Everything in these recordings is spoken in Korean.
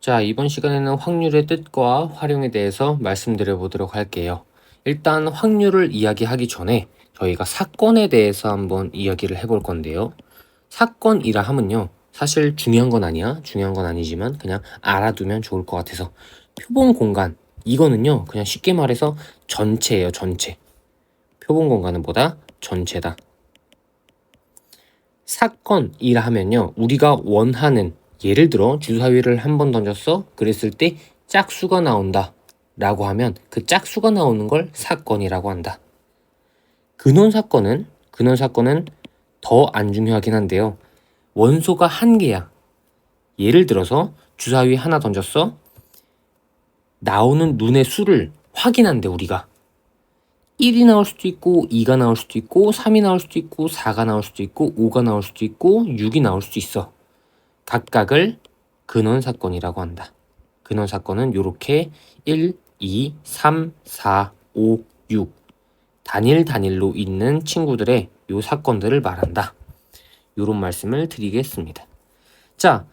자, 이번 시간에는 확률의 뜻과 활용에 대해서 말씀드려 보도록 할게요. 일단 확률을 이야기하기 전에 저희가 사건에 대해서 한번 이야기를 해볼 건데요. 사건이라 하면요. 사실 중요한 건 아니야. 중요한 건 아니지만 그냥 알아두면 좋을 것 같아서. 표본 공간. 이거는요. 그냥 쉽게 말해서 전체예요. 전체. 표본 공간은 뭐다? 전체다. 사건이라 하면요. 우리가 원하는, 예를 들어 주사위를 한 번 던졌어. 그랬을 때 짝수가 나온다 라고 하면 그 짝수가 나오는 걸 사건이라고 한다. 근원사건은 더 안 중요하긴 한데요. 원소가 한 개야. 예를 들어서 주사위 하나 던졌어. 나오는 눈의 수를 확인한대 우리가. 1이 나올 수도 있고 2가 나올 수도 있고 3이 나올 수도 있고 4가 나올 수도 있고 5가 나올 수도 있고 6이 나올 수도 있어. 각각을 근원사건이라고 한다. 근원사건은 이렇게 1, 2, 3, 4, 5, 6 단일로 있는 친구들의 요 사건들을 말한다. 요런 말씀을 드리겠습니다. 자,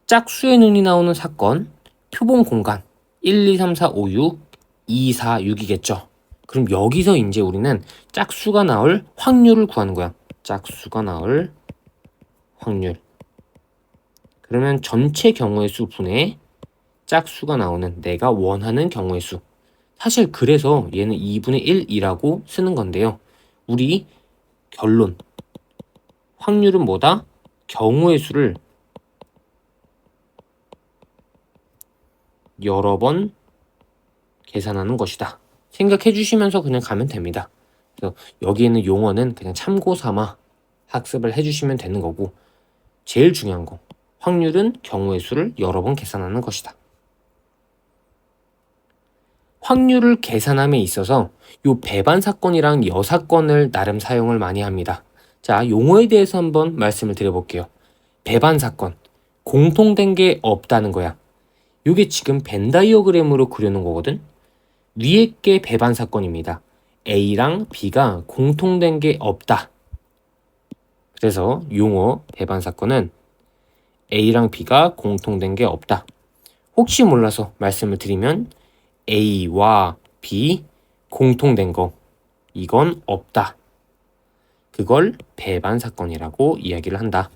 짝수의 눈이 나오는 사건, 표본 공간 1, 2, 3, 4, 5, 6, 2, 4, 6이겠죠. 그럼 여기서 이제 우리는 짝수가 나올 확률을 구하는 거야. 짝수가 나올 확률. 그러면 전체 경우의 수 분의 짝수가 나오는 내가 원하는 경우의 수. 사실 그래서 얘는 2분의 1이라고 쓰는 건데요. 우리 결론. 확률은 뭐다? 경우의 수를 여러 번 계산하는 것이다. 생각해 주시면서 그냥 가면 됩니다. 그래서 여기에는 용어는 그냥 참고 삼아 학습을 해주시면 되는 거고, 제일 중요한 거, 확률은 경우의 수를 여러 번 계산하는 것이다. 확률을 계산함에 있어서 요 배반 사건이랑 여사건을 나름 사용을 많이 합니다. 자, 용어에 대해서 한번 말씀을 드려볼게요. 배반 사건, 공통된 게 없다는 거야. 요게 지금 벤 다이어그램으로 그려놓은 거거든. 위에 게 배반 사건입니다. A랑 B가 공통된 게 없다. 그래서 용어 배반 사건은 A랑 B가 공통된 게 없다. 혹시 몰라서 말씀을 드리면 A와 B 공통된 거, 이건 없다. 그걸 배반 사건이라고 이야기를 한다.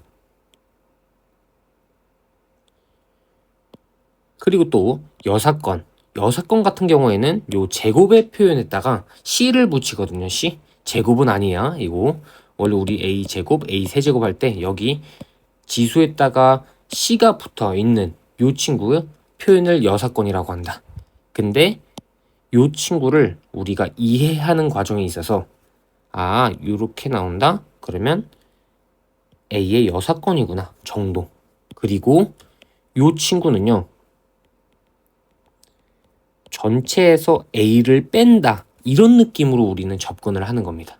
그리고 또 여사건 같은 경우에는 요 제곱의 표현에다가 C를 붙이거든요. C. 제곱은 아니야. 이거 원래 우리 A 제곱, A 세제곱 할 때 여기 지수에다가 C가 붙어 있는 요 친구의 표현을 여사건이라고 한다. 근데 요 친구를 우리가 이해하는 과정에 있어서 요렇게 나온다? 그러면 A의 여사건이구나 정도. 그리고 요 친구는요, 전체에서 A를 뺀다, 이런 느낌으로 우리는 접근을 하는 겁니다.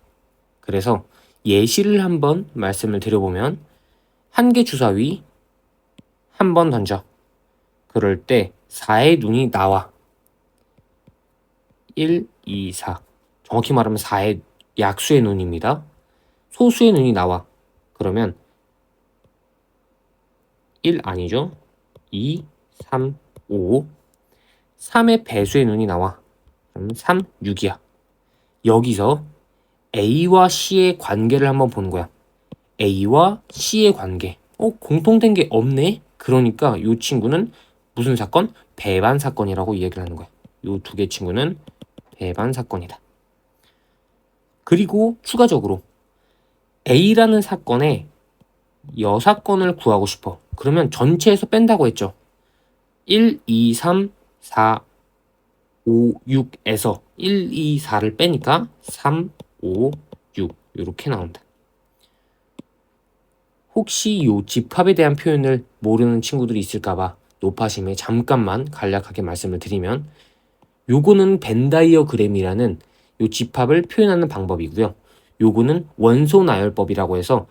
그래서 예시를 한번 말씀을 드려보면, 한 개 주사위 한 번 던져. 그럴 때 4의 눈이 나와. 1, 2, 4. 정확히 말하면 4의 약수의 눈입니다. 소수의 눈이 나와. 그러면 1 아니죠? 2, 3, 5. 3의 배수의 눈이 나와. 그럼 3, 6이야. 여기서 A와 C의 관계를 한번 보는 거야. A와 C의 관계. 공통된 게 없네? 그러니까 이 친구는 무슨 사건? 배반 사건이라고 이야기를 하는 거야. 이 두 개 친구는 배반 사건이다. 그리고 추가적으로 A라는 사건의 여사건을 구하고 싶어. 그러면 전체에서 뺀다고 했죠. 1, 2, 3, 4, 5, 6에서 1, 2, 4를 빼니까 3, 5, 6 이렇게 나온다. 혹시 요 집합에 대한 표현을 모르는 친구들이 있을까봐 노파심에 잠깐만 간략하게 말씀을 드리면, 요거는 벤 다이어그램이라는 요 집합을 표현하는 방법이고요. 요거는 원소 나열법이라고 해서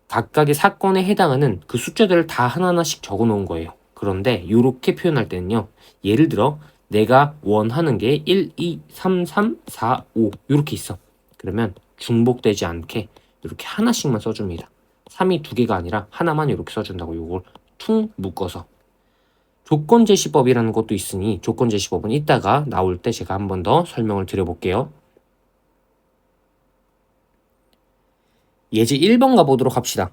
각각의 사건에 해당하는 그 숫자들을 다 하나하나씩 적어 놓은 거예요. 그런데 요렇게 표현할 때는요, 예를 들어 내가 원하는 게 1, 2, 3, 3, 4, 5 요렇게 있어. 그러면 중복되지 않게 이렇게 하나씩만 써줍니다. 3이 두 개가 아니라 하나만 이렇게 써준다고, 요걸 퉁 묶어서. 조건제시법이라는 것도 있으니 조건제시법은 이따가 나올 때 제가 한 번 더 설명을 드려볼게요. 예제 1번 가보도록 합시다.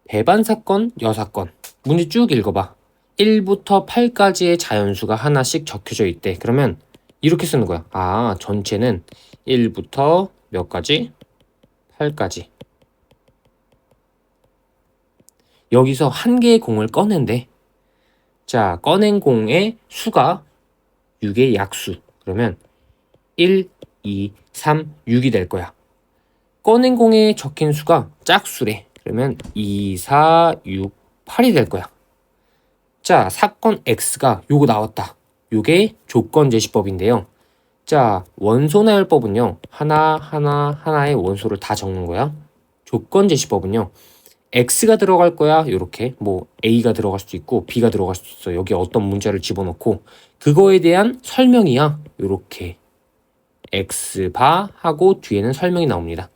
배반사건, 여사건. 문제 쭉 읽어봐. 1부터 8까지의 자연수가 하나씩 적혀져 있대. 그러면 이렇게 쓰는 거야. 아, 전체는 1부터 몇 가지? 8까지. 여기서 한 개의 공을 꺼낸대. 자, 꺼낸 공의 수가 6의 약수. 그러면 1, 2, 3, 6이 될 거야. 꺼낸 공에 적힌 수가 짝수래. 그러면 2, 4, 6, 8이 될 거야. 자, 사건 X가 요거 나왔다. 요게 조건제시법인데요. 자, 원소나열법은요. 하나의 원소를 다 적는 거야. 조건제시법은요. X가 들어갈 거야. 요렇게 뭐 A가 들어갈 수도 있고 B가 들어갈 수도 있어. 여기 어떤 문자를 집어넣고 그거에 대한 설명이야. 요렇게 X바 하고 뒤에는 설명이 나옵니다.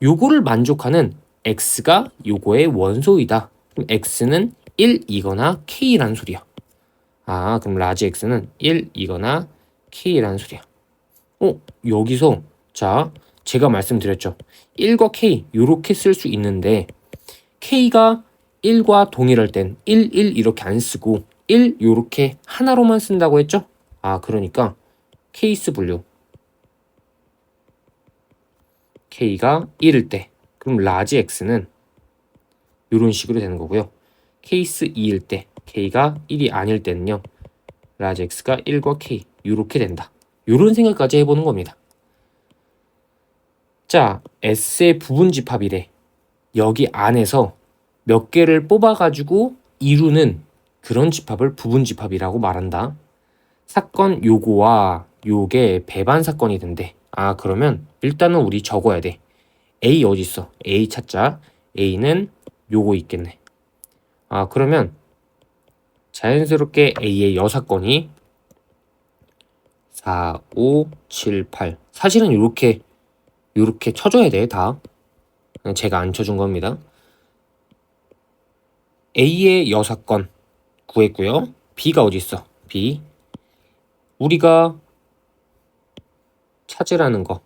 요거를 만족하는 X가 요거의 원소이다. 그럼 X는 1이거나 K라는 소리야. 아, 그럼 라지 X는 1이거나 K라는 소리야. 여기서 자, 제가 말씀드렸죠. 1과 K 요렇게 쓸 수 있는데 K가 1과 동일할 땐 1, 1 이렇게 안 쓰고 1 요렇게 하나로만 쓴다고 했죠? 아, 그러니까 케이스 분류 K가 1일 때 그럼 라지 X는 이런 식으로 되는 거고요. 케이스 2일 때 K가 1이 아닐 때는요. 라지 X가 1과 K 이렇게 된다. 이런 생각까지 해보는 겁니다. 자, S의 부분집합이래. 여기 안에서 몇 개를 뽑아가지고 이루는 그런 집합을 부분집합이라고 말한다. 사건 요거와 요게 배반 사건이 된대. 아, 그러면 일단은 우리 적어야 돼. A 어디 있어? A 찾자. A는 요거 있겠네. 아, 그러면 자연스럽게 A의 여사건이 4, 5, 7, 8. 사실은 요렇게 쳐줘야 돼, 다. 제가 안 쳐준 겁니다. A의 여사건 구했고요. B가 어디 있어? B. 우리가 찾으라는 거,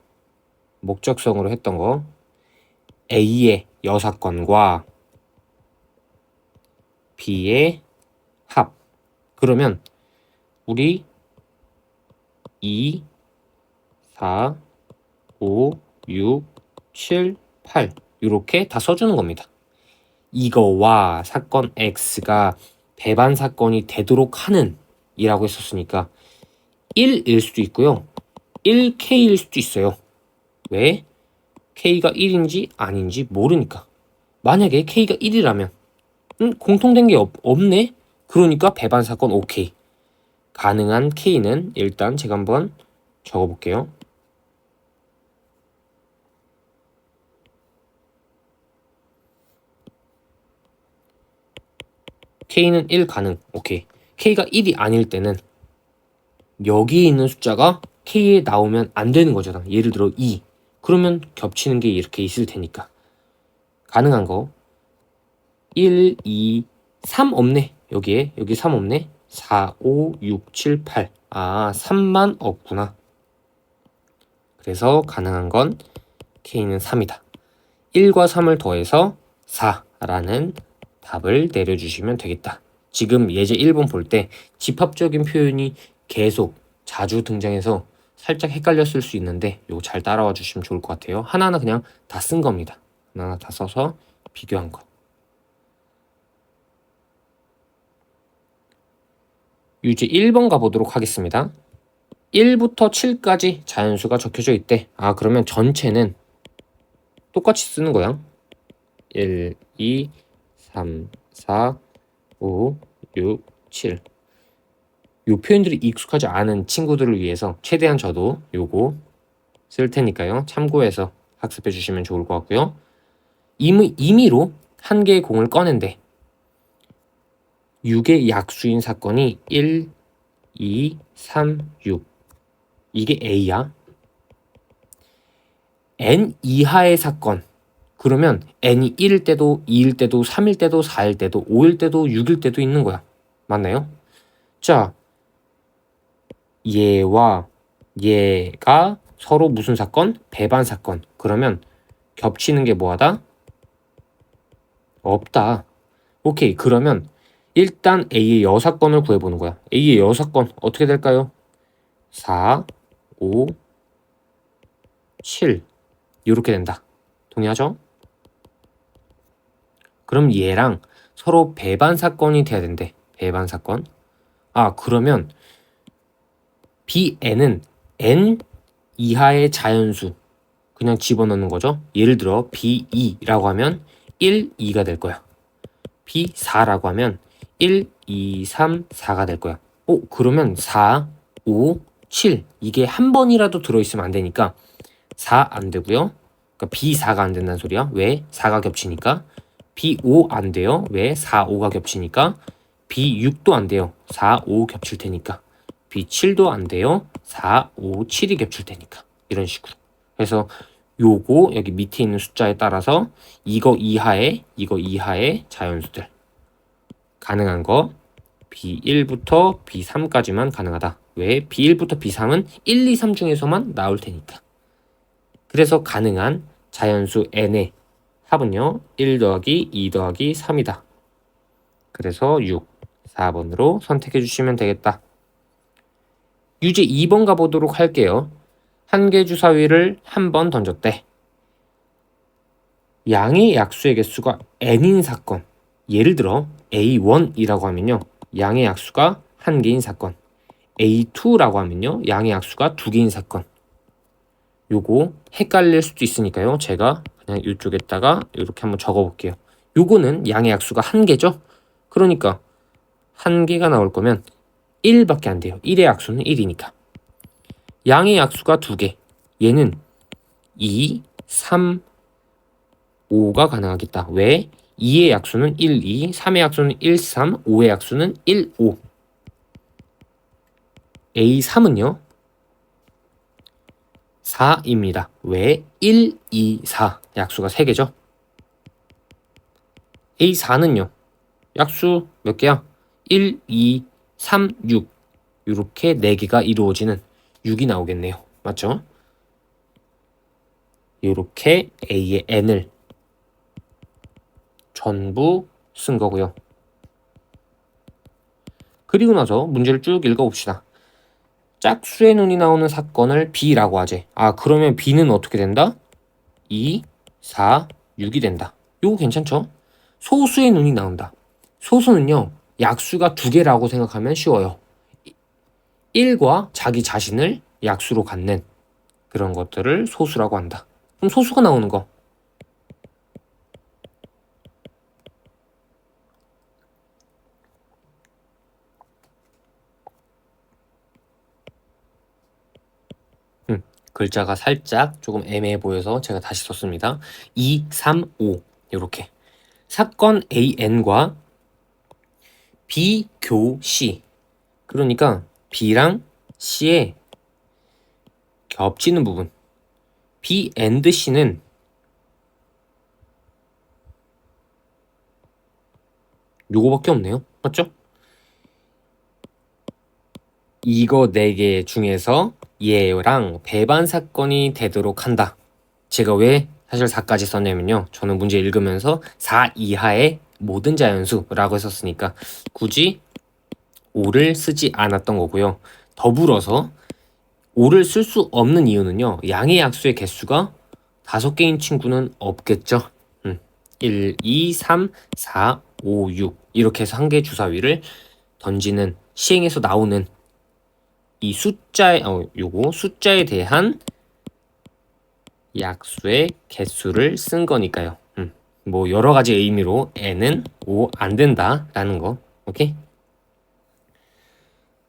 목적성으로 했던 거, A의 여사건과 B의 합. 그러면 우리 2, 4, 5, 6, 7, 8 이렇게 다 써주는 겁니다. 이거와 사건 X가 배반 사건이 되도록 하는 이라고 했었으니까 1일 수도 있고요. 1K일 수도 있어요. 왜? K가 1인지 아닌지 모르니까. 만약에 K가 1이라면 공통된 게 없네? 그러니까 배반 사건 OK. 가능한 K는 일단 제가 한번 적어볼게요. K는 1 가능. 오케이. K가 1이 아닐 때는 여기에 있는 숫자가 K에 나오면 안 되는 거잖아. 예를 들어 2. 그러면 겹치는 게 이렇게 있을 테니까. 가능한 거. 1, 2, 3 없네. 여기 3 없네. 4, 5, 6, 7, 8. 아, 3만 없구나. 그래서 가능한 건 K는 3이다. 1과 3을 더해서 4라는 답을 내려주시면 되겠다. 지금 예제 1번 볼 때 집합적인 표현이 계속 자주 등장해서 살짝 헷갈렸을 수 있는데 이거 잘 따라와 주시면 좋을 것 같아요. 하나하나 그냥 다 쓴 겁니다. 하나하나 다 써서 비교한 거. 유제 1번 가보도록 하겠습니다. 1부터 7까지 자연수가 적혀져 있대. 아, 그러면 전체는 똑같이 쓰는 거야. 1, 2, 3, 4, 5, 6, 7. 요 표현들이 익숙하지 않은 친구들을 위해서 최대한 저도 요거 쓸 테니까요. 참고해서 학습해 주시면 좋을 것 같고요. 임의로 한 개의 공을 꺼낸대. 6의 약수인 사건이 1, 2, 3, 6. 이게 A야. N 이하의 사건. 그러면 N이 1일 때도, 2일 때도, 3일 때도, 4일 때도, 5일 때도, 6일 때도 있는 거야. 맞나요? 자, 얘와 얘가 서로 무슨 사건? 배반 사건. 그러면 겹치는 게 뭐하다? 없다. 오케이. 그러면 일단 A의 여사건을 구해보는 거야. A의 여사건 어떻게 될까요? 4, 5, 7 이렇게 된다. 동의하죠? 그럼 얘랑 서로 배반 사건이 돼야 된대. 배반 사건. 아, 그러면 Bn은 n 이하의 자연수 그냥 집어넣는 거죠. 예를 들어 B2라고 하면 1, 2가 될 거야. B4라고 하면 1, 2, 3, 4가 될 거야. 그러면 4, 5, 7 이게 한 번이라도 들어있으면 안 되니까 4 안 되고요. 그러니까 B4가 안 된다는 소리야. 왜? 4가 겹치니까. B5 안 돼요. 왜? 4, 5가 겹치니까. B6도 안 돼요. 4, 5 겹칠 테니까. B7도 안 돼요. 4, 5, 7이 겹칠 테니까. 이런 식으로. 그래서 요거 여기 밑에 있는 숫자에 따라서 이거 이하의 자연수들 가능한 거 B1부터 B3까지만 가능하다. 왜? B1부터 B3은 1, 2, 3 중에서만 나올 테니까. 그래서 가능한 자연수 n의 합은요 1 더하기 2 더하기 3이다. 그래서 6, 4번으로 선택해 주시면 되겠다. 유제 2번 가보도록 할게요. 한 개 주사위를 한 번 던졌대. 양의 약수의 개수가 n인 사건. 예를 들어 A1이라고 하면요. 양의 약수가 한 개인 사건. A2라고 하면요. 양의 약수가 두 개인 사건. 요거 헷갈릴 수도 있으니까요. 제가 그냥 이쪽에다가 이렇게 한번 적어볼게요. 요거는 양의 약수가 한 개죠. 그러니까 한 개가 나올 거면 1밖에 안 돼요. 1의 약수는 1이니까. 양의 약수가 두 개. 얘는 2, 3, 5가 가능하겠다. 왜? 2의 약수는 1, 2, 3의 약수는 1, 3, 5의 약수는 1, 5. A3은요? 4입니다. 왜? 1, 2, 4. 약수가 3개죠. A4는요. 약수 몇 개야? 1, 2, 3, 6. 이렇게 4개가 이루어지는 6이 나오겠네요. 맞죠? 이렇게 A의 n을 전부 쓴 거고요. 그리고 나서 문제를 쭉 읽어봅시다. 짝수의 눈이 나오는 사건을 B라고 하재. 그러면 B는 어떻게 된다? 2, 4, 6이 된다. 요거 괜찮죠? 소수의 눈이 나온다. 소수는요, 약수가 두 개라고 생각하면 쉬워요. 1과 자기 자신을 약수로 갖는 그런 것들을 소수라고 한다. 그럼 소수가 나오는 거. 글자가 살짝 조금 애매해 보여서 제가 다시 썼습니다. 2, 3, 5 이렇게. 사건 AN과 B, 교, C. 그러니까 B랑 C의 겹치는 부분. B and C는 요거밖에 없네요. 맞죠? 이거 4개 중에서 얘랑 배반 사건이 되도록 한다. 제가 왜 사실 4까지 썼냐면요. 저는 문제 읽으면서 4 이하의 모든 자연수라고 했었으니까 굳이 5를 쓰지 않았던 거고요. 더불어서 5를 쓸 수 없는 이유는요. 양의 약수의 개수가 5개인 친구는 없겠죠. 1, 2, 3, 4, 5, 6 이렇게 해서 한 개 주사위를 던지는 시행에서 나오는 이 숫자에 대한 약수의 개수를 쓴 거니까요. 뭐 여러 가지 의미로 n은 5 안 된다라는 거. 오케이?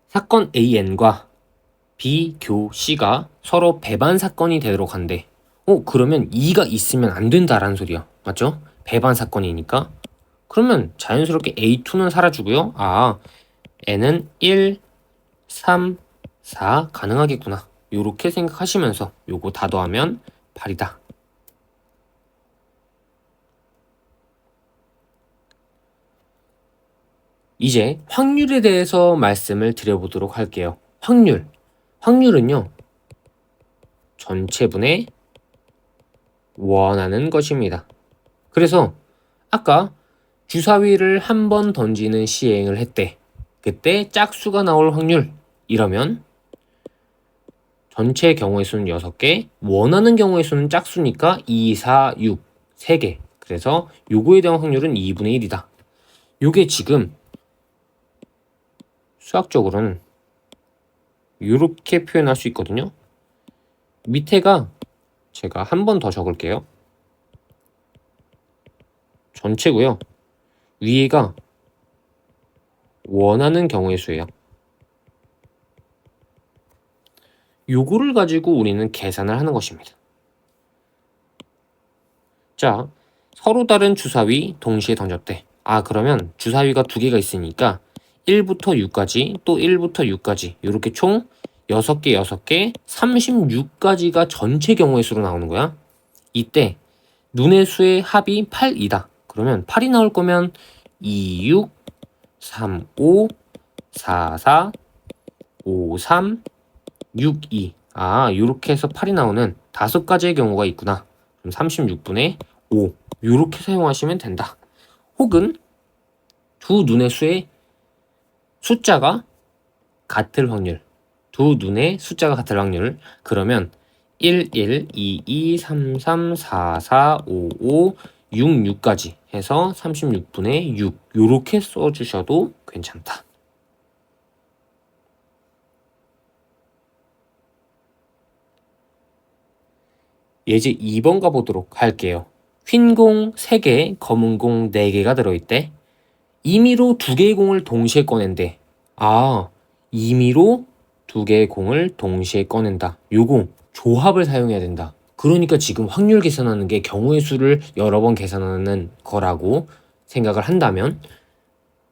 사건 AN과 B, 교, C가 서로 배반 사건이 되도록 한대. 그러면 2가 있으면 안 된다라는 소리야. 맞죠? 배반 사건이니까. 그러면 자연스럽게 A2는 사라지고요. n은 1, 3, 4 가능하겠구나. 요렇게 생각하시면서 요거 다 더하면 8이다. 이제 확률에 대해서 말씀을 드려보도록 할게요. 확률은요, 전체분의 원하는 것입니다. 그래서 아까 주사위를 한 번 던지는 시행을 했대. 그때 짝수가 나올 확률 이러면 전체 경우의 수는 6개, 원하는 경우의 수는 짝수니까 2, 4, 6, 3개. 그래서 요거에 대한 확률은 2분의 1이다. 요게 지금 수학적으로는 이렇게 표현할 수 있거든요. 밑에가 제가 한 번 더 적을게요. 전체고요. 위에가 원하는 경우의 수예요. 요거를 가지고 우리는 계산을 하는 것입니다. 자, 서로 다른 주사위 동시에 던졌대. 그러면 주사위가 두 개가 있으니까 1부터 6까지 또 1부터 6까지 이렇게 총 6개, 6개, 36까지가 전체 경우의 수로 나오는 거야. 이때 눈의 수의 합이 8이다. 그러면 8이 나올 거면 2, 6, 3, 5, 4, 4, 5, 3, 6, 2. 요렇게 해서 8이 나오는 5가지의 경우가 있구나. 그럼 36분의 5. 요렇게 사용하시면 된다. 혹은 두 눈의 수의 숫자가 같을 확률. 두 눈의 숫자가 같을 확률. 그러면 1, 1, 2, 2, 3, 3, 4, 4, 5, 5, 6, 6까지 해서 36분의 6. 요렇게 써주셔도 괜찮다. 예제 2번 가보도록 할게요. 흰 공 3개, 검은 공 4개가 들어있대. 임의로 2개의 공을 동시에 꺼낸대. 임의로 2개의 공을 동시에 꺼낸다. 요거 조합을 사용해야 된다. 그러니까 지금 확률 계산하는 게 경우의 수를 여러 번 계산하는 거라고 생각을 한다면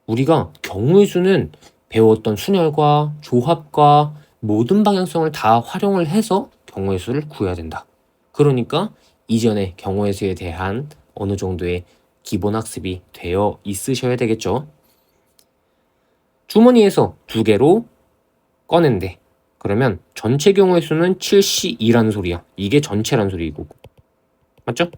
우리가 경우의 수는 배웠던 순열과 조합과 모든 방향성을 다 활용을 해서 경우의 수를 구해야 된다. 그러니까 이전에 경우의 수에 대한 어느 정도의 기본 학습이 되어 있으셔야 되겠죠. 주머니에서 2개로 꺼낸대. 그러면 전체 경우의 수는 7C2라는 소리야. 이게 전체란 소리고. 맞죠?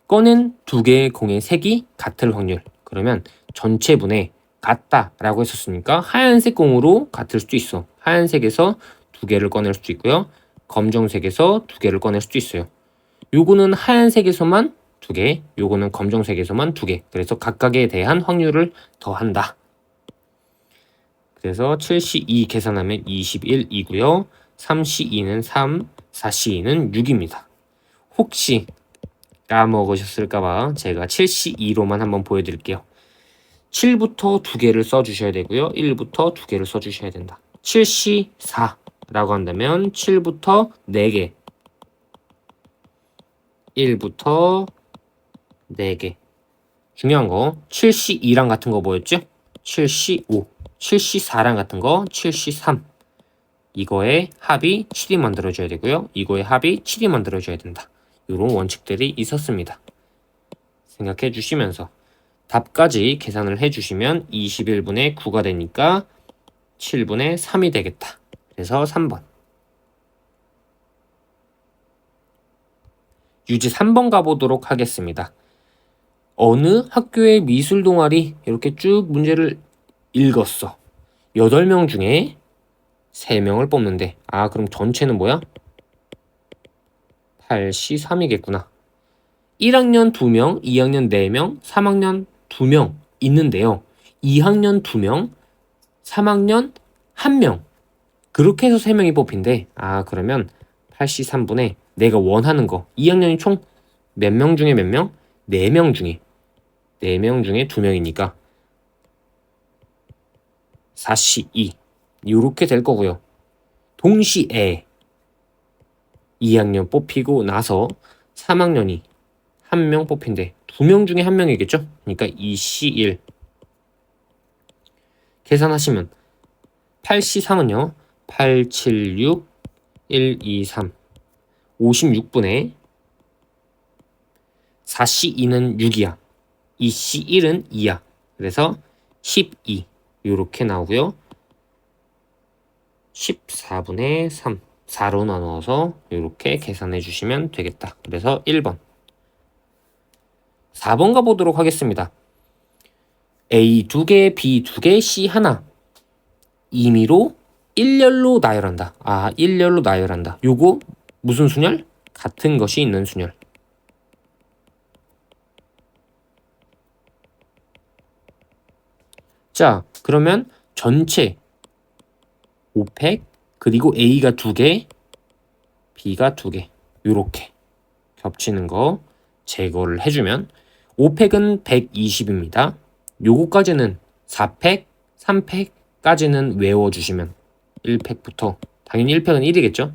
꺼낸 2개의 공의 색이 같을 확률. 그러면 전체분의 같다 라고 했었으니까 하얀색 공으로 같을 수도 있어. 하얀색에서 2개를 꺼낼 수도 있고요. 검정색에서 2개를 꺼낼 수도 있어요. 요거는 하얀색에서만 2개, 요거는 검정색에서만 2개. 그래서 각각에 대한 확률을 더한다. 그래서 7C2 계산하면 21이고요. 3C2는 3, 4C2는 6입니다. 혹시 까먹으셨을까봐 제가 7C2로만 한번 보여드릴게요. 7부터 2개를 써주셔야 되고요. 1부터 2개를 써주셔야 된다. 7C4라고 한다면 7부터 4개, 1부터 4개. 중요한 거 7C2랑 같은 거 뭐였죠? 7C5, 7C4랑 같은 거 7C3. 이거의 합이 7이 만들어져야 되고요. 이거의 합이 7이 만들어져야 된다. 이런 원칙들이 있었습니다. 생각해 주시면서 답까지 계산을 해주시면 21분의 9가 되니까 7분의 3이 되겠다. 그래서 3번. 유지 3번 가보도록 하겠습니다. 어느 학교의 미술 동아리 이렇게 쭉 문제를 읽었어. 8명 중에 3명을 뽑는데 그럼 전체는 뭐야? 8C3이겠구나. 1학년 2명, 2학년 4명, 3학년 2명 있는데요. 2학년 2명, 3학년 1명. 그렇게 해서 3명이 뽑힌대. 그러면 8C3분의 내가 원하는 거. 2학년이 총 몇 명 중에 몇 명? 4명 중에. 4명 중에 2명이니까 4C2. 요렇게 될 거고요. 동시에 2학년 뽑히고 나서 3학년이 1명 뽑힌대. 2명 중에 1명이겠죠? 그러니까 2C1. 계산하시면 8C3은요. 8, 7, 6, 1, 2, 3. 56분의 4C2는 6이야. 2C1은 2야. 그래서 12 이렇게 나오고요. 14분의 3 4로 나누어서 이렇게 계산해 주시면 되겠다. 그래서 1번. 4번 가보도록 하겠습니다. A 2개, B 2개, C 하나. 임의로 일렬로 나열한다. 일렬로 나열한다. 요거 무슨 순열? 같은 것이 있는 순열. 자, 그러면 전체 5팩 그리고 A가 2개, B가 2개 요렇게 겹치는 거 제거를 해주면 5팩은 120입니다. 요거까지는 4팩, 3팩까지는 외워주시면 1팩부터 당연히 1팩은 1이겠죠.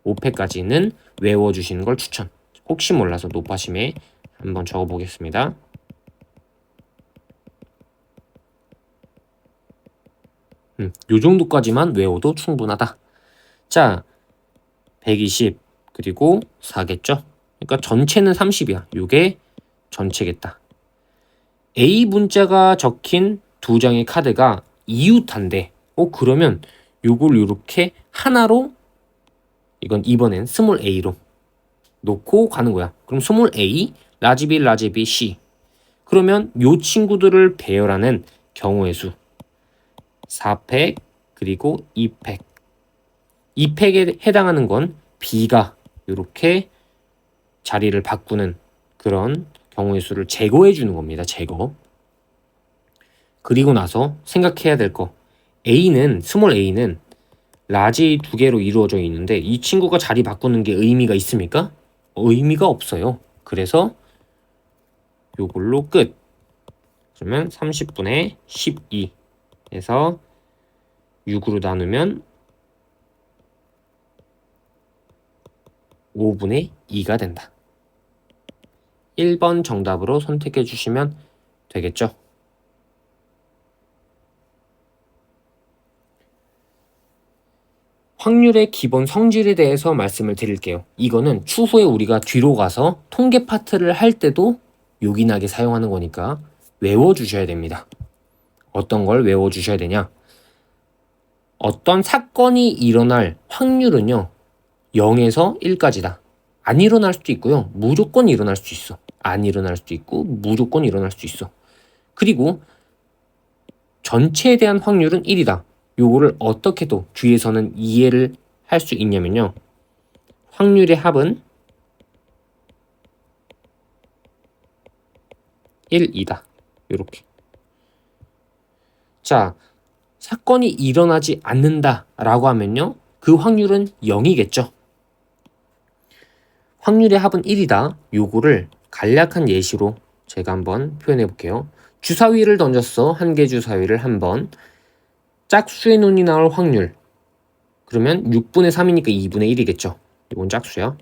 5팩까지는 외워주시는 걸 추천. 혹시 몰라서 노파심에 한번 적어보겠습니다. 요 정도까지만 외워도 충분하다. 자, 120 그리고 4겠죠. 그러니까 전체는 30이야. 요게 전체겠다. A 문자가 적힌 2장의 카드가 이웃한데 그러면 요걸 요렇게 하나로 이건 이번엔 스몰 a로 놓고 가는 거야. 그럼 스몰 a, 라지 B, 라지 B, C. 그러면 요 친구들을 배열하는 경우의 수 4팩 그리고 2팩. 2팩에 해당하는 건 B가 이렇게 자리를 바꾸는 그런 경우의 수를 제거해 주는 겁니다. 제거. 그리고 나서 생각해야 될 거. 스몰 A는 라지 2개로 이루어져 있는데 이 친구가 자리 바꾸는 게 의미가 있습니까? 의미가 없어요. 그래서 요걸로 끝. 그러면 30분의 12에서 6으로 나누면 5분의 2가 된다. 1번 정답으로 선택해 주시면 되겠죠. 확률의 기본 성질에 대해서 말씀을 드릴게요. 이거는 추후에 우리가 뒤로 가서 통계 파트를 할 때도 요긴하게 사용하는 거니까 외워주셔야 됩니다. 어떤 걸 외워주셔야 되냐? 어떤 사건이 일어날 확률은요 0에서 1까지다. 안 일어날 수도 있고요 무조건 일어날 수도 있어. 안 일어날 수도 있고 무조건 일어날 수도 있어. 그리고 전체에 대한 확률은 1이다. 요거를 어떻게도 뒤에서는 이해를 할 수 있냐면요. 확률의 합은 1이다. 요렇게. 자, 사건이 일어나지 않는다 라고 하면요. 그 확률은 0이겠죠. 확률의 합은 1이다. 요거를 간략한 예시로 제가 한번 표현해 볼게요. 주사위를 던졌어. 한 개 주사위를 한번. 짝수의 눈이 나올 확률. 그러면 6분의 3이니까 2분의 1이겠죠. 이건 짝수야.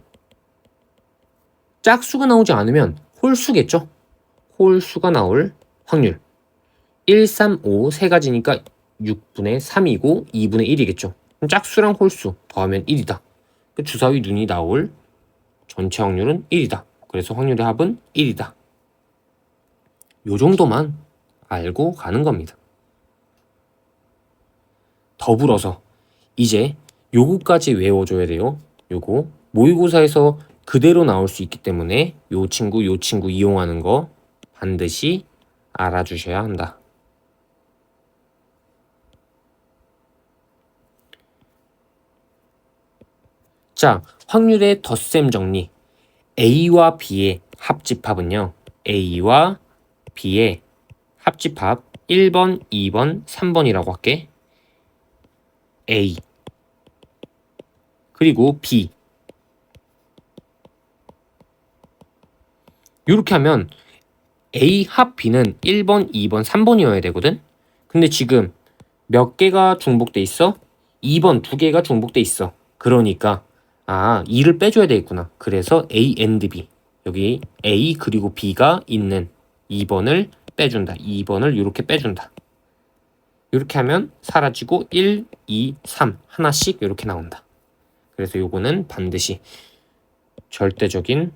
짝수가 나오지 않으면 홀수겠죠. 홀수가 나올 확률. 1, 3, 5 세 가지니까 6분의 3이고 2분의 1이겠죠. 그럼 짝수랑 홀수 더하면 1이다. 주사위 눈이 나올 전체 확률은 1이다. 그래서 확률의 합은 1이다. 요 정도만 알고 가는 겁니다. 더불어서 이제 요거까지 외워줘야 돼요. 요거 모의고사에서 그대로 나올 수 있기 때문에 요 친구 이용하는 거 반드시 알아주셔야 한다. 자, 확률의 덧셈 정리. A와 B의 합집합은요. A와 B의 합집합 1번, 2번, 3번이라고 할게. A 그리고 B 이렇게 하면 A 합 B는 1번, 2번, 3번이어야 되거든. 근데 지금 몇 개가 중복돼 있어? 2번 2개가 중복돼 있어. 그러니까 2를 빼줘야 되겠구나. 그래서 A and B 여기 A 그리고 B가 있는 2번을 빼준다. 2번을 이렇게 빼준다. 이렇게 하면 사라지고 1, 2, 3 하나씩 이렇게 나온다. 그래서 요거는 반드시 절대적인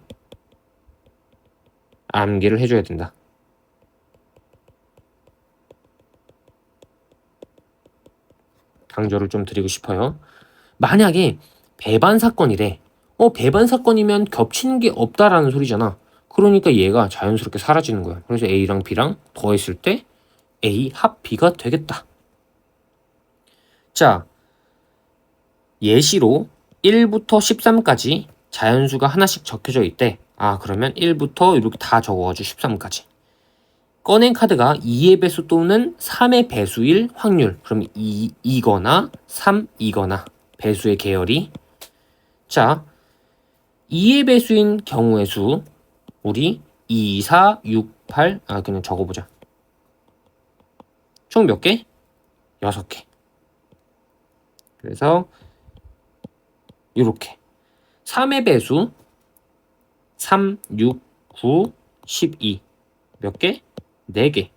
암기를 해줘야 된다. 강조를 좀 드리고 싶어요. 만약에 배반 사건이래. 배반 사건이면 겹치는 게 없다라는 소리잖아. 그러니까 얘가 자연스럽게 사라지는 거야. 그래서 A랑 B랑 더했을 때 A 합 B가 되겠다. 자, 예시로 1부터 13까지 자연수가 하나씩 적혀져 있대. 그러면 1부터 이렇게 다 적어가지고 13까지. 꺼낸 카드가 2의 배수 또는 3의 배수일 확률. 그럼 2이거나 3이거나 배수의 계열이. 자, 2의 배수인 경우의 수 우리 2, 4, 6, 8 그냥 적어보자. 총 몇 개? 6개. 그래서 이렇게 3의 배수 3, 6, 9, 12 몇 개? 4개.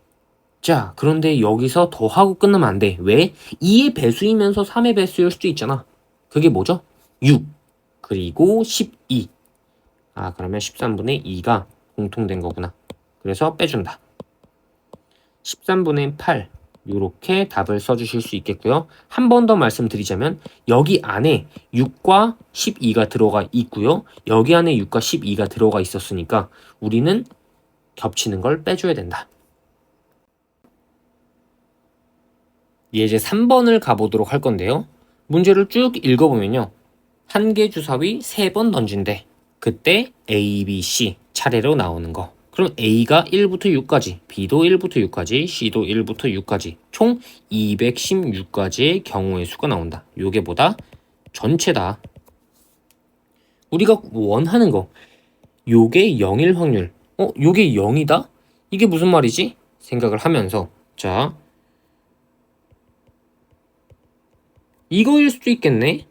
자, 그런데 여기서 더하고 끝나면 안 돼. 왜? 2의 배수이면서 3의 배수일 수도 있잖아. 그게 뭐죠? 6 그리고 12. 그러면 13분의 2가 공통된 거구나. 그래서 빼준다. 13분의 8 이렇게 답을 써주실 수 있겠고요. 한 번 더 말씀드리자면 여기 안에 6과 12가 들어가 있고요. 여기 안에 6과 12가 들어가 있었으니까 우리는 겹치는 걸 빼줘야 된다. 예제 3번을 가보도록 할 건데요. 문제를 쭉 읽어보면요. 한 개 주사위 3번 던진대. 그때 A, B, C 차례로 나오는 거. 그럼 A가 1부터 6까지, B도 1부터 6까지, C도 1부터 6까지 총 216가지의 경우의 수가 나온다. 요게 뭐다? 전체다. 우리가 원하는 거 요게 0일 확률. 요게 0이다? 이게 무슨 말이지? 생각을 하면서 자 이거일 수도 있겠네.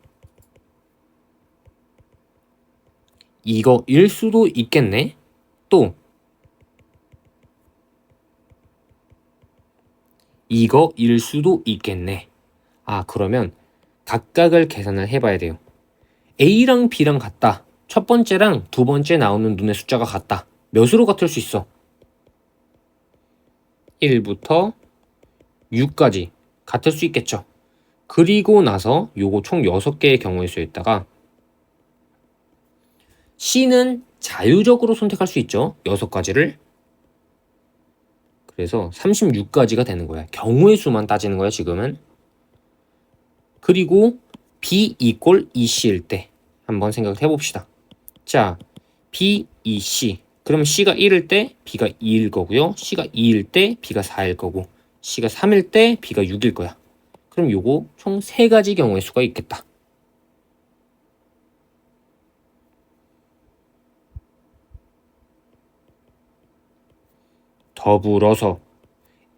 이거일 수도 있겠네. 또 이거일 수도 있겠네. 그러면 각각을 계산을 해봐야 돼요. A랑 B랑 같다. 첫 번째랑 두 번째 나오는 눈의 숫자가 같다. 몇으로 같을 수 있어? 1부터 6까지 같을 수 있겠죠. 그리고 나서 요거 총 6개의 경우의 수에다가 C는 자유적으로 선택할 수 있죠. 6가지를. 그래서 36가지가 되는 거야. 경우의 수만 따지는 거야, 지금은. 그리고 B 이꼴 EC일 때 한번 생각을 해봅시다. 자, B, E, C. 그럼 C가 1일 때 B가 2일 거고요. C가 2일 때 B가 4일 거고 C가 3일 때 B가 6일 거야. 그럼 요거 총 3가지 경우의 수가 있겠다. 더불어서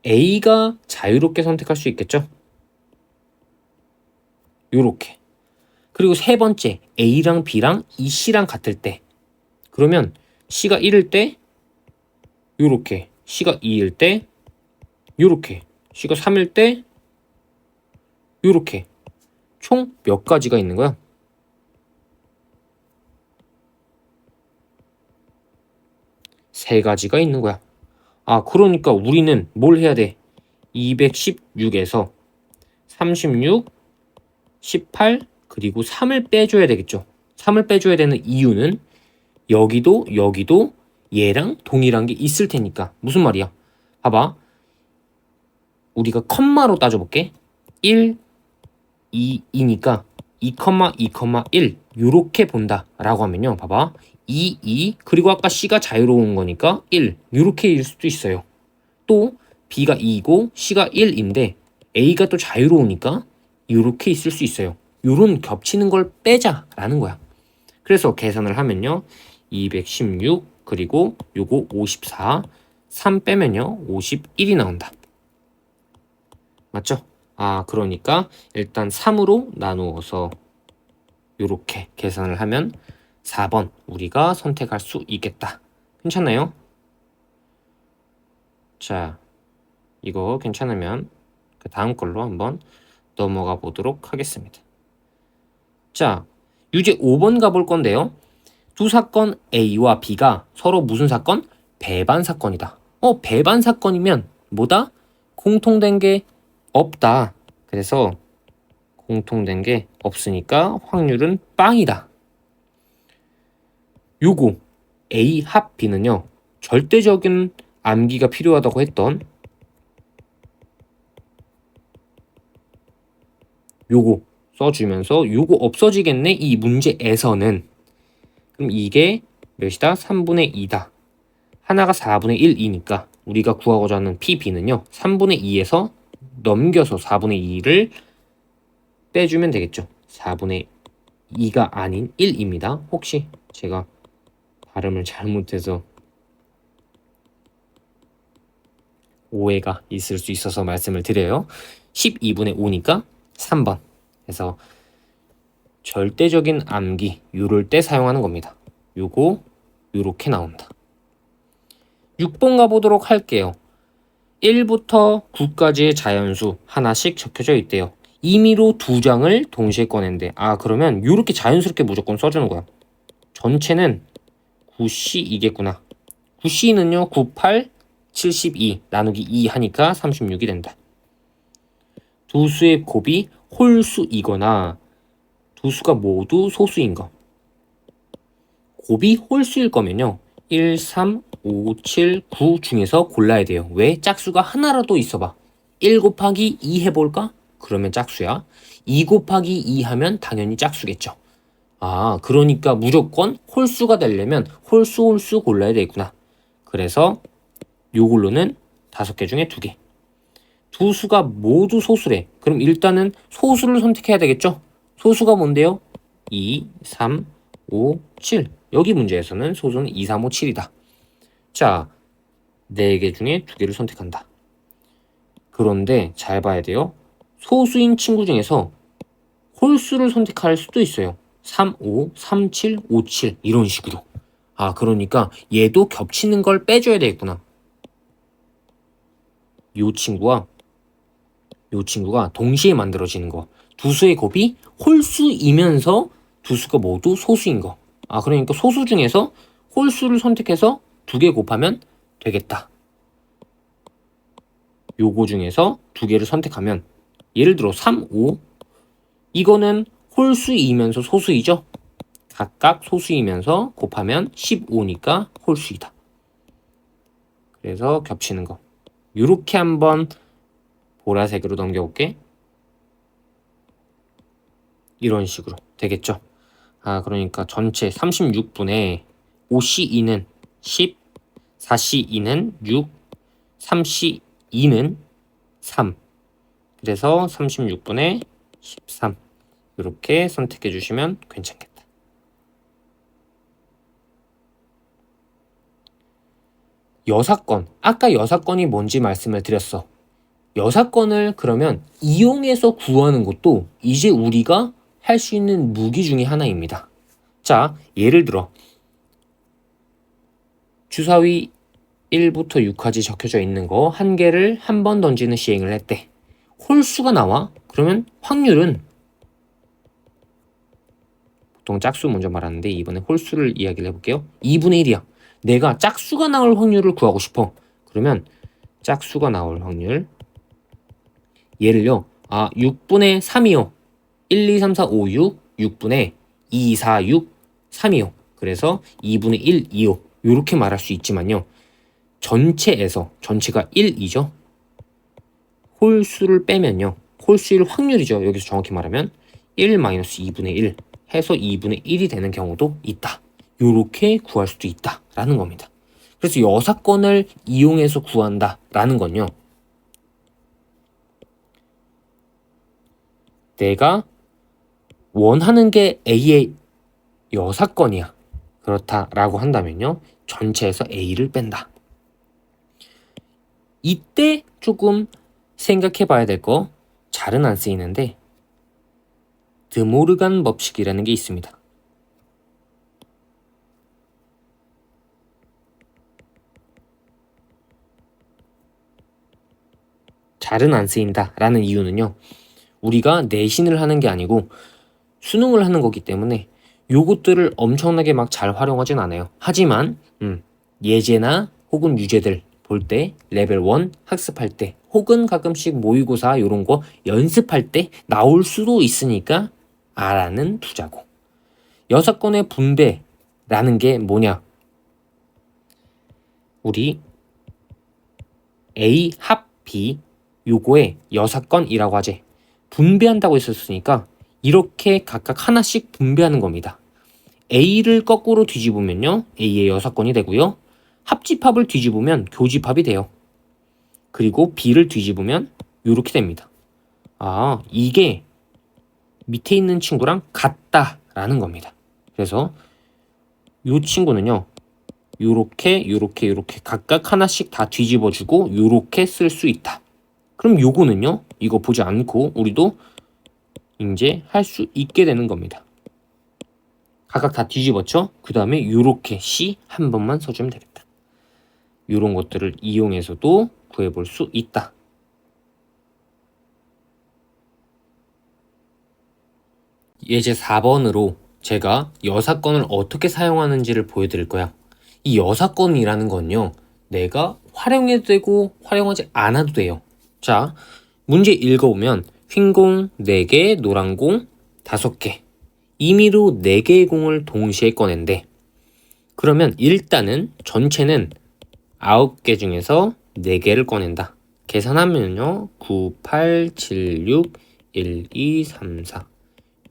A가 자유롭게 선택할 수 있겠죠? 요렇게. 그리고 세 번째 A랑 B랑 EC랑 같을 때 그러면 C가 1일 때 요렇게, C가 2일 때 요렇게, C가 3일 때 요렇게 총 몇 가지가 있는 거야? 3가지가 있는 거야. 그러니까 우리는 뭘 해야 돼? 216에서 36, 18 그리고 3을 빼줘야 되겠죠. 3을 빼줘야 되는 이유는 여기도 얘랑 동일한 게 있을 테니까. 무슨 말이야? 봐봐. 우리가 컴마로 따져볼게. 1, 2이니까 2, 2, 1 요렇게 본다 라고 하면요. 봐봐. 2 그리고 아까 C가 자유로운 거니까 1 요렇게일 수도 있어요. 또 B가 2이고 C가 1인데 A가 또 자유로우니까 요렇게 있을 수 있어요. 요런 겹치는 걸 빼자라는 거야. 그래서 계산을 하면요. 216 그리고 요거 54 3 빼면요 51이 나온다. 맞죠? 그러니까 일단 3으로 나누어서 요렇게 계산을 하면 4번 우리가 선택할 수 있겠다. 괜찮나요? 자, 이거 괜찮으면 그 다음 걸로 한번 넘어가 보도록 하겠습니다. 자, 유제 5번 가볼 건데요. 두 사건 A와 B가 서로 무슨 사건? 배반 사건이다. 배반 사건이면 뭐다? 공통된 게 없다. 그래서 공통된 게 없으니까 확률은 빵이다. 요거 A 합 B는요. 절대적인 암기가 필요하다고 했던 요거 써주면서 요거 없어지겠네 이 문제에서는. 그럼 이게 몇이다? 3분의 2다. 하나가 4분의 1이니까 우리가 구하고자 하는 PB는요 3분의 2에서 넘겨서 4분의 2를 빼주면 되겠죠. 4분의 2가 아닌 1입니다. 혹시 제가 발음을 잘못해서 오해가 있을 수 있어서 말씀을 드려요. 12분의 5니까 3번. 그래서 절대적인 암기 요럴 때 사용하는 겁니다. 요거 요렇게 나온다. 6번 가보도록 할게요. 1부터 9까지의 자연수 하나씩 적혀져 있대요. 임의로 2장을 동시에 꺼낸대. 그러면 요렇게 자연스럽게 무조건 써주는 거야. 전체는 9C이겠구나. 9C는요 98, 72 나누기 2 하니까 36이 된다. 두 수의 곱이 홀수이거나 두 수가 모두 소수인 거. 곱이 홀수일 거면요 1, 3, 5, 7, 9 중에서 골라야 돼요. 왜? 짝수가 하나라도 있어봐. 1 곱하기 2 해볼까? 그러면 짝수야. 2 곱하기 2 하면 당연히 짝수겠죠. 그러니까 무조건 홀수가 되려면 홀수 골라야 되겠구나. 그래서 요걸로는 5개 중에 2개. 두 수가 모두 소수래. 그럼 일단은 소수를 선택해야 되겠죠? 소수가 뭔데요? 2, 3, 5, 7. 여기 문제에서는 소수는 2, 3, 5, 7이다. 자, 4개 중에 2개를 선택한다. 그런데 잘 봐야 돼요. 소수인 친구 중에서 홀수를 선택할 수도 있어요. 3, 5, 3, 7, 5, 7 이런 식으로. 그러니까 얘도 겹치는 걸 빼줘야 되겠구나. 요 친구가 동시에 만들어지는 거. 두 수의 곱이 홀수이면서 두 수가 모두 소수인 거. 그러니까 소수 중에서 홀수를 선택해서 2개 곱하면 되겠다. 요거 중에서 2개를 선택하면 예를 들어 3, 5 이거는 홀수이면서 소수이죠. 각각 소수이면서 곱하면 15니까 홀수이다. 그래서 겹치는 거. 요렇게 한번 보라색으로 넘겨볼게. 이런 식으로 되겠죠. 그러니까 전체 36분의 5C2는 10, 4C2는 6, 3C2는 3. 그래서 36분의 13 이렇게 선택해 주시면 괜찮겠다. 여사건. 아까 여사건이 뭔지 말씀을 드렸어. 여사건을 그러면 이용해서 구하는 것도 이제 우리가 할 수 있는 무기 중에 하나입니다. 자, 예를 들어 주사위 1부터 6까지 적혀져 있는 거 한 개를 한 번 던지는 시행을 했대. 홀수가 나와? 그러면 확률은 보통 짝수 먼저 말하는데 이번에 홀수를 이야기를 해볼게요. 2분의 1이야. 내가 짝수가 나올 확률을 구하고 싶어. 그러면 짝수가 나올 확률 예를요. 6분의 3이요. 1, 2, 3, 4, 5, 6 6분의 2, 4, 6, 3이요. 그래서 2분의 1, 2요. 이렇게 말할 수 있지만요. 전체가 1이죠. 홀수를 빼면요. 홀수일 확률이죠. 여기서 정확히 말하면 1-2분의 1 해서 2분의 1이 되는 경우도 있다. 요렇게 구할 수도 있다라는 겁니다. 그래서 여사건을 이용해서 구한다라는 건요. 내가 원하는 게 A의 여사건이야. 그렇다라고 한다면요. 전체에서 A를 뺀다. 이때 조금 생각해 봐야 될 거 잘은 안 쓰이는데 드모르간 법칙이라는 게 있습니다. 잘은 안 쓰인다 라는 이유는요. 우리가 내신을 하는 게 아니고 수능을 하는 거기 때문에 요것들을 엄청나게 막 잘 활용하진 않아요. 하지만 예제나 혹은 유제들 볼 때 레벨 1 학습할 때 혹은 가끔씩 모의고사 이런 거 연습할 때 나올 수도 있으니까 알아는 두자고. 여사건의 분배라는 게 뭐냐? 우리 A 합 B 요거에 여사건이라고 하지. 분배한다고 했었으니까 이렇게 각각 하나씩 분배하는 겁니다. A를 거꾸로 뒤집으면요, A의 여사건이 되고요. 합집합을 뒤집으면 교집합이 돼요. 그리고 B를 뒤집으면 이렇게 됩니다. 아, 이게 밑에 있는 친구랑 같다라는 겁니다. 그래서 이 친구는요, 요렇게 각각 하나씩 다 뒤집어주고 요렇게 쓸 수 있다. 그럼 요거는요, 이거 보지 않고 우리도 이제 할 수 있게 되는 겁니다. 각각 다 뒤집었죠? 그 다음에 요렇게 C 한 번만 써주면 되겠다. 요런 것들을 이용해서도 구해볼 수 있다. 예제 4번으로 제가 여사건을 어떻게 사용하는지를 보여드릴 거야. 이 여사건이라는 건요, 내가 활용해도 되고 활용하지 않아도 돼요. 자, 문제 읽어보면 흰 공 4개, 노란 공 5개. 임의로 4개의 공을 동시에 꺼낸대. 그러면 일단은 전체는 9개 중에서 4개를 꺼낸다. 계산하면요, 9, 8, 7, 6, 1, 2, 3, 4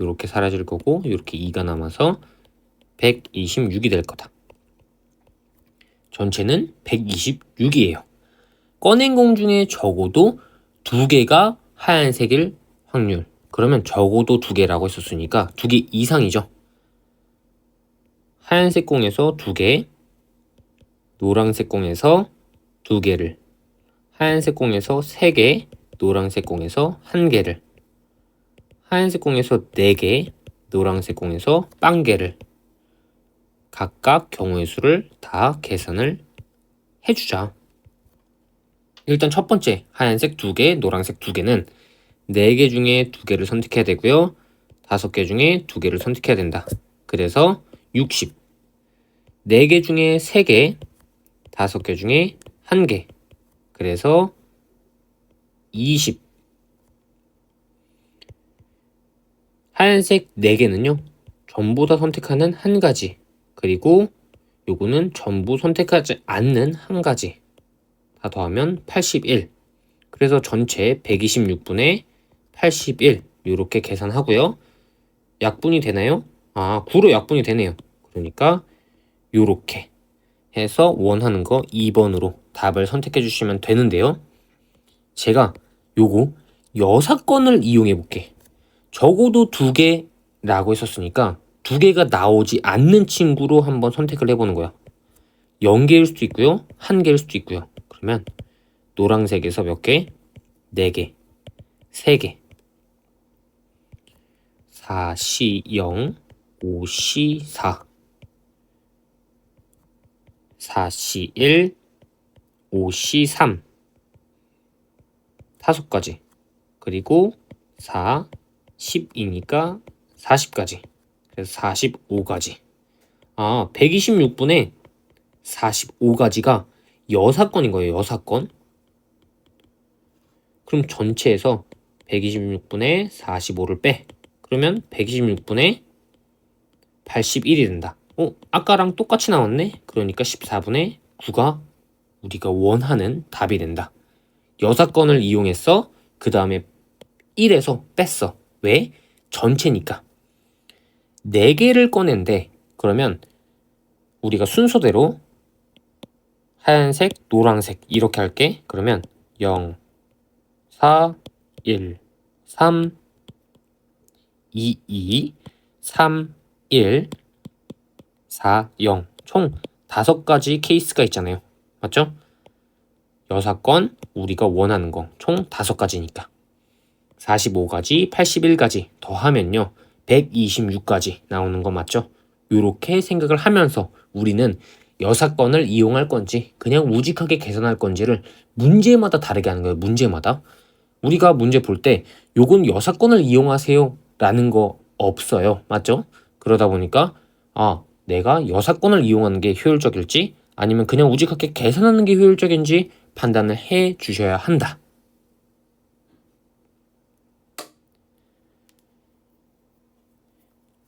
이렇게 사라질 거고, 이렇게 2가 남아서 126이 될 거다. 전체는 126이에요. 꺼낸 공 중에 적어도 2개가 하얀색일 확률. 그러면 적어도 2개라고 했었으니까 2개 이상이죠. 하얀색 공에서 2개, 노란색 공에서 2개를, 하얀색 공에서 3개, 노란색 공에서 1개를, 하얀색 공에서 4개, 노란색 공에서 0개를 각각 경우의 수를 다 계산을 해주자. 일단 첫 번째 하얀색 2개, 노란색 2개는 4개 중에 2개를 선택해야 되고요. 5개 중에 2개를 선택해야 된다. 그래서 60. 4개 중에 3개, 5개 중에 1개. 그래서 20. 하얀색 4개는요. 전부 다 선택하는 한 가지. 그리고 요거는 전부 선택하지 않는 한 가지. 다 더하면 81. 그래서 전체 126분의 81 이렇게 계산하고요. 약분이 되나요? 아, 9로 약분이 되네요. 그러니까 요렇게 해서 원하는 거 2번으로 답을 선택해 주시면 되는데요. 제가 요거 여사건을 이용해 볼게. 적어도 2개라고 했었으니까 2개가 나오지 않는 친구로 한번 선택을 해보는 거야. 0개일 수도 있고요. 1개일 수도 있고요. 그러면 노란색에서 몇 개? 4개, 3개. 4C 0, 5C 4, 4C 1, 5C 3, 5가지. 그리고 4, 10이니까 40가지. 그래서 45가지. 아, 126분에 45가지가 여사건인 거예요. 여사건. 그럼 전체에서 126분의 45를 빼. 그러면 126분의 81이 된다. 아까랑 똑같이 나왔네? 그러니까 14분의 9가 우리가 원하는 답이 된다. 여사건을 이용했어. 그 다음에 1에서 뺐어. 왜? 전체니까. 4개를 꺼낸대. 그러면 우리가 순서대로 하얀색, 노란색 이렇게 할게. 그러면 0, 4, 1, 3, 2, 2, 3, 1, 4, 0. 총 5가지 케이스가 있잖아요. 맞죠? 여사건, 우리가 원하는 거 총 5가지니까. 45가지, 81가지 더하면요. 126가지 나오는 거 맞죠? 요렇게 생각을 하면서 우리는 여사건을 이용할 건지 그냥 우직하게 계산할 건지를 문제마다 다르게 하는 거예요. 문제마다. 우리가 문제 볼 때 요건 여사건을 이용하세요 라는 거 없어요. 맞죠? 그러다 보니까 내가 여사건을 이용하는 게 효율적일지 아니면 그냥 우직하게 계산하는 게 효율적인지 판단을 해 주셔야 한다.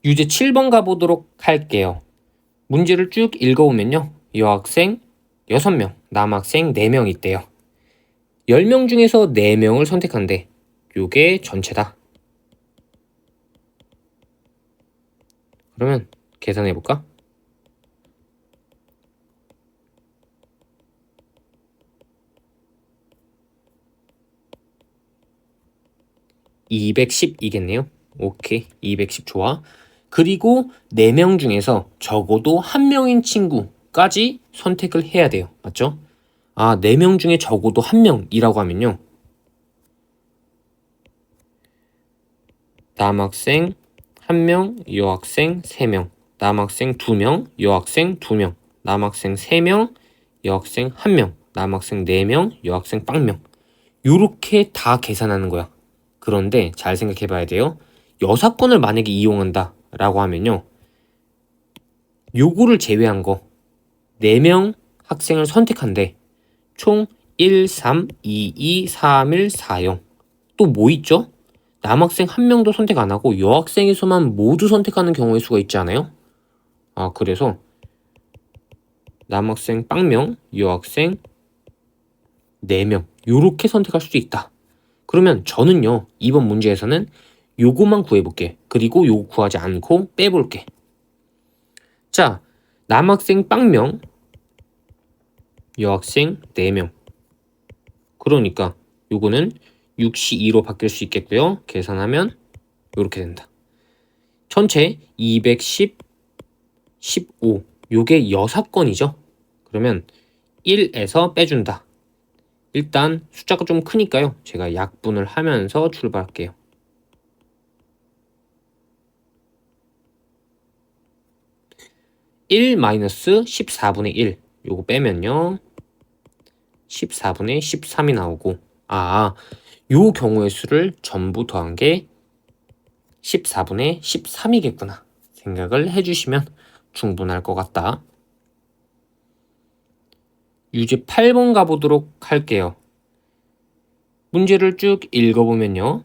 유제 7번 가보도록 할게요. 문제를 쭉 읽어보면요. 여학생 6명, 남학생 4명 있대요. 10명 중에서 4명을 선택한대. 요게 전체다. 그러면 계산해볼까? 210이겠네요. 오케이, 210 좋아. 그리고 4명 중에서 적어도 1명인 친구까지 선택을 해야 돼요. 맞죠? 4명 중에 적어도 1명이라고 하면요. 남학생 1명, 여학생 3명, 남학생 2명, 여학생 2명, 남학생 3명, 여학생 1명, 남학생 4명, 여학생 0명. 요렇게 다 계산하는 거야. 그런데 잘 생각해 봐야 돼요. 여사건을 만약에 이용한다 라고 하면요. 요거를 제외한 거 4명 학생을 선택한대. 총 1, 3, 2, 2, 3, 1, 4, 0. 또 뭐 있죠? 남학생 1명도 선택 안 하고 여학생에서만 모두 선택하는 경우의 수가 있지 않아요? 그래서 남학생 0명, 여학생 4명 요렇게 선택할 수도 있다. 그러면 저는요. 이번 문제에서는 요거만 구해볼게. 그리고 요거 구하지 않고 빼볼게. 자, 남학생 0명, 여학생 4명. 그러니까 요거는 6시2로 바뀔 수 있겠고요. 계산하면 요렇게 된다. 전체 210, 15. 요게 여사건이죠. 그러면 1에서 빼준다. 일단 숫자가 좀 크니까요. 제가 약분을 하면서 출발할게요. 1 마이너스 14분의 1 요거 빼면요 14분의 13이 나오고 요 경우의 수를 전부 더한 게 14분의 13이겠구나 생각을 해주시면 충분할 것 같다. 유제 8번 가보도록 할게요. 문제를 쭉 읽어보면요.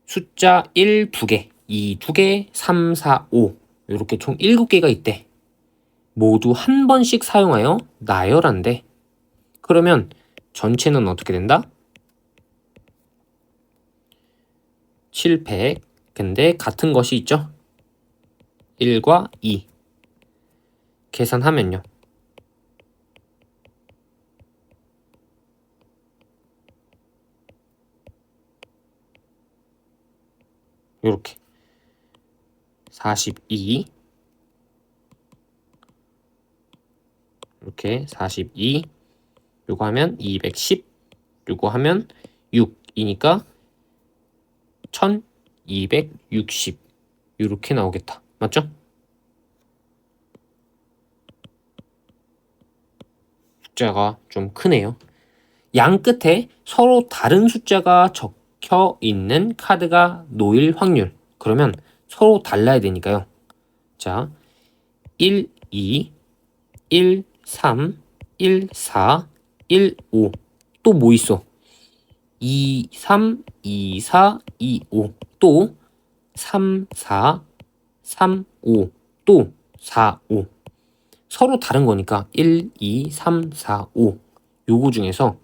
숫자 1 2개, 2 2개, 3, 4, 5 이렇게 총 7개가 있대. 모두 한 번씩 사용하여 나열한대. 그러면 전체는 어떻게 된다? 700. 근데 같은 것이 있죠? 1과 2. 계산하면요. 요렇게 42 이렇게 42 요거 하면 210 요거 하면 6이니까 1260 이렇게 나오겠다. 맞죠? 숫자가 좀 크네요. 양 끝에 서로 다른 숫자가 적혀 있는 카드가 놓일 확률. 그러면 서로 달라야 되니까요. 자, 1, 2, 1, 3, 1, 4, 1, 5. 또 뭐 있어? 2, 3, 2, 4, 2, 5. 또 3, 4, 3, 5. 또 4, 5. 서로 다른 거니까 1, 2, 3, 4, 5. 요거 중에서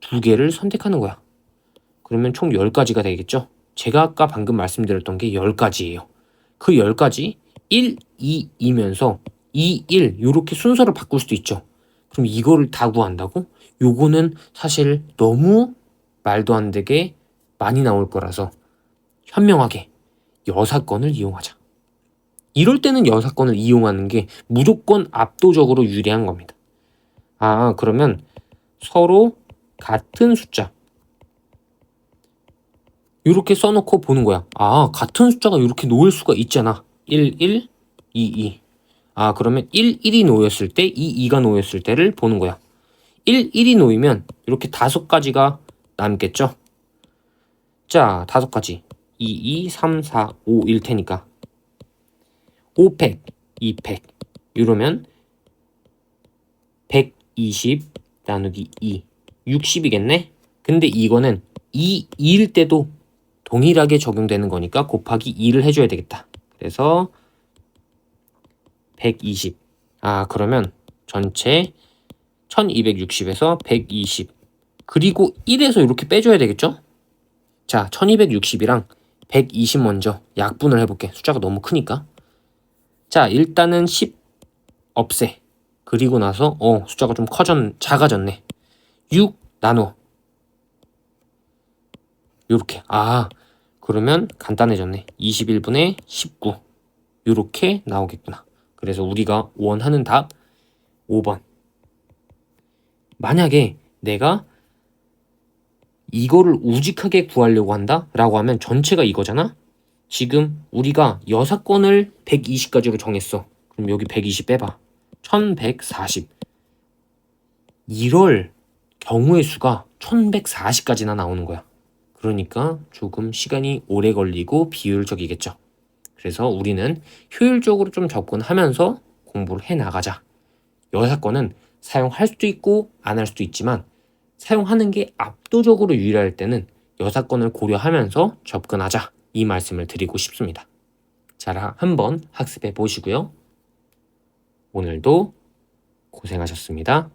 2개를 선택하는 거야. 그러면 총 10가지가 되겠죠? 제가 아까 방금 말씀드렸던 게 10가지예요. 그 10가지 1, 2이면서 2, 1 요렇게 순서를 바꿀 수도 있죠. 그럼 이거를 다 구한다고? 요거는 사실 너무 말도 안 되게 많이 나올 거라서 현명하게 여사건을 이용하자. 이럴 때는 여사건을 이용하는 게 무조건 압도적으로 유리한 겁니다. 그러면 서로 같은 숫자 이렇게 써놓고 보는 거야. 같은 숫자가 이렇게 놓일 수가 있잖아. 1, 1, 2, 2. 그러면 1, 1이 놓였을 때, 2, 2가 놓였을 때를 보는 거야. 1, 1이 놓이면 이렇게 5가지가 남겠죠? 자, 5가지. 2, 2, 3, 4, 5일 테니까. 5팩, 2팩. 이러면 120 나누기 2. 60이겠네? 근데 이거는 2일 때도 동일하게 적용되는 거니까 곱하기 2를 해줘야 되겠다. 그래서 120. 그러면 전체 1260에서 120. 그리고 1에서 이렇게 빼줘야 되겠죠? 자, 1260이랑 120 먼저 약분을 해볼게. 숫자가 너무 크니까. 자, 일단은 10 없애. 그리고 나서 숫자가 좀 작아졌네. 6 나눠. 요렇게. 그러면 간단해졌네. 21분의 19. 요렇게 나오겠구나. 그래서 우리가 원하는 답 5번. 만약에 내가 이거를 우직하게 구하려고 한다? 라고 하면 전체가 이거잖아? 지금 우리가 여사건을 120가지로 정했어. 그럼 여기 120 빼봐. 1140. 이럴 경우의 수가 1140까지나 나오는 거야. 그러니까 조금 시간이 오래 걸리고 비효율적이겠죠. 그래서 우리는 효율적으로 좀 접근하면서 공부를 해 나가자. 여사건은 사용할 수도 있고 안 할 수도 있지만 사용하는 게 압도적으로 유리할 때는 여사건을 고려하면서 접근하자. 이 말씀을 드리고 싶습니다. 자, 한번 학습해 보시고요. 오늘도 고생하셨습니다.